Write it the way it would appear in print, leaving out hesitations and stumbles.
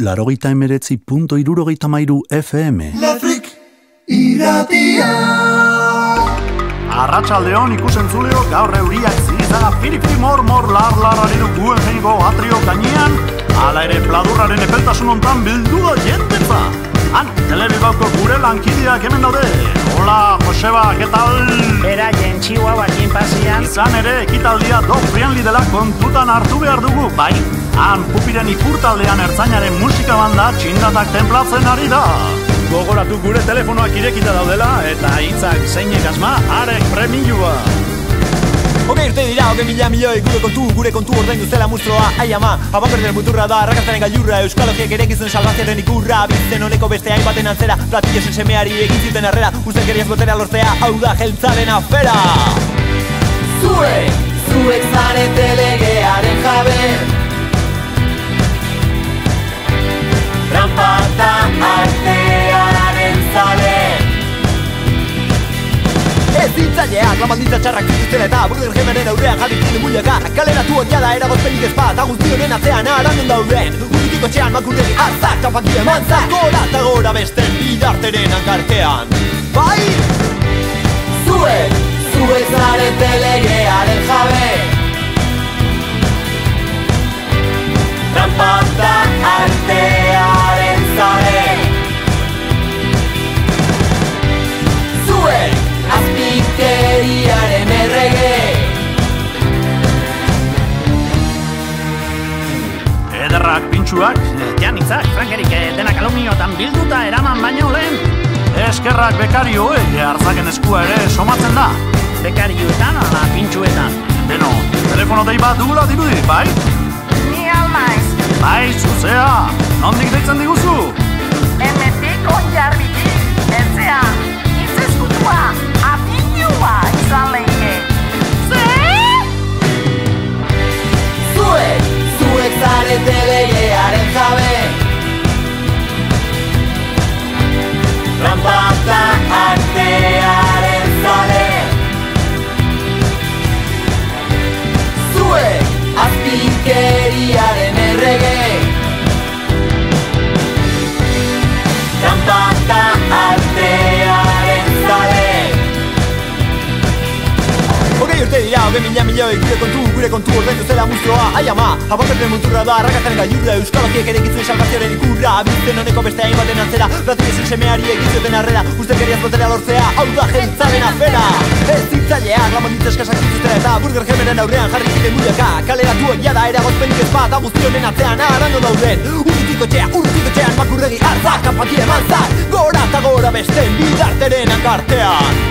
89.63 FM. Lafrik irratia. Arratsaldeon ikusentzuleo, gaur euriak zizara piripiri mor lar-larraren guen jengo atrio gainean, hala ere pladurraren epeltasun hontan bildu da jendetza. Han, telebibauko gure lankideak hemen daude. Hola, Joseba, ¿qué tal? Bera, jentxiua bakin pasian. Izan ere, ekitaldia dog friendly dela kontutan hartu behar dugu, bai? Han, pupiren ipurtaldean ertzainaren musika banda txindatak tenplatzen ari da. Gogoratu gure telefonoak irekita daudela, eta hitzak zeinek asma, arek premiua. Hogei urte dira, hogei milioi, gure kontu ordaindu zela mustroa. Ai ama, abanberden muturra da, arrakastaren gailurra, euskalogiek erekizun salvazioaren ikurra. Bizten honeko beste hainbaten antzera, platillosen semeari egin zuten arrera, ustelkeriaz botera lortzea, hau da jeltzaren afera. Zuek zarete legearen jabe, tranpata artearen zale. Ez dintzaileak, lamaldintza txarrak zituzten eta burger gemenen aurrean jarri ziren bullaka. Kaleratu otia da eragozpenik ez bat, guztionen atzean arandun dauden. Urritiko txean makurregi hartzak, tapakie mantzak, gora eta gora besten bidarteren hankartean. Bai! Zuek zarete legearen jabe, tranpata artearen zale. Zuek azpikeriaren errege, Ederrak pintxuak, Janitzak, frankerik, denak alumniotan bilduta eraman baino lehen. eskerrak bekarioek, hartzaken eskua ere somatzen da. Bekarioetan, ala pintxuetan. Beno, telefono dei bat dugula dirudi, bai? Ni almaiz, Bai, zuzea, nondik deitzen diguzu? emetik onjarbiti, etzea, izezkutua, apinua izan lehike. Zuek zarete legearen jabe, tranpata artearen zale. Zuek azpikeriaren errege, tranpata artearen zale. Hogei urte dira, hogei milioi, gure kontu ordaindu zela mustroa. Ai ama, abanberden muturra da, arrakastaren gailurra, euskalogiek erekizun salvazioaren ikurra. Bizten honeko beste hainbaten antzera, platillosen semeari egin zuten arrera, ustelkeriaz botera lortzea, hau da jeltzaren afera. Ez dintzaileak, lamaldintza eskasak zituzten eta burger gemenen aurrean jarri ziren bullaka. Kaleratu oia da eragozpenik ez bat, guztionen atzean arando dauden. Urritiko txean makurregi hartzak, apakie mantzak, gora eta gora besten bidarteren hankartean.